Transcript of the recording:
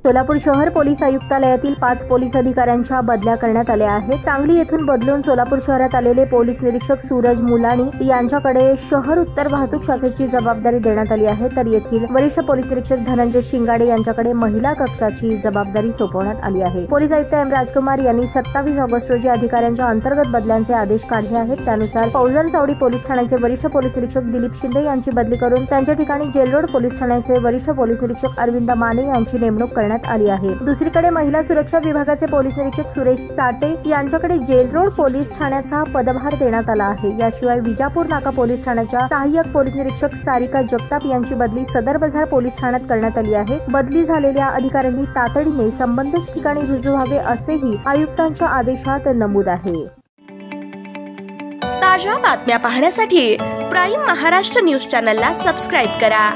सोलापूर शहर police आयुक्तालयातील 5 police अधिकाऱ्यांच्या बदल्या करण्यात आल्या आहेत। सांगली येथून बदलून सोलापूर शहरात आलेले पोलीस निरीक्षक सूरज मुलानी यांच्याकडे शहर उत्तर वाहतूक शाखेची जबाबदारी देण्यात आली आहे, तर येथील वरिष्ठ पोलीस निरीक्षक धनंजय शिंगाडे यांच्याकडे महिला कक्षाची जबाबदारी सोपवण्यात आली आहे। पोलीस आयुक्त एम राजकुमार यांनी 27 ऑगस्ट रोजी अधिकाऱ्यांच्या अंतर्गत बदल्यांचे आदेश काढले आहेत। त्यानुसार फौजदार चावडी पोलीस ठाण्याचे वरिष्ठ पोलीस निरीक्षक दिलीप शिंदे यांची बदली करून त्यांच्या ठिकाणी जेल रोड पोलीस ठाण्याचे वरिष्ठ पोलीस निरीक्षक अरविंद माने यांची नेमणूक करण्यात आली आहे। दुसरीकडे महिला सुरक्षा विभागाचे पोलीस निरीक्षक सुरेश साटे यांच्याकडे जेल रोड पोलीस ठाण्याचा पदभार देण्यात आला आहे। याशिवाय विजापूर नाका पोलीस ठाण्याच्या सहाय्यक पोलीस निरीक्षक सारिका जगताप यांची बदली सदर बाजार पोलीस ठाण्यात करण्यात आली आहे। बदली झालेल्या अधिकाऱ्यांनी तातडीने संबंधित ठिकाणी रुजू व्हावे असेही आयुक्तांच्या आदेशात नमूद आहे। ताज्या बातम्या पाहण्यासाठी प्राईम महाराष्ट्र न्यूज चॅनलला सबस्क्राईब करा।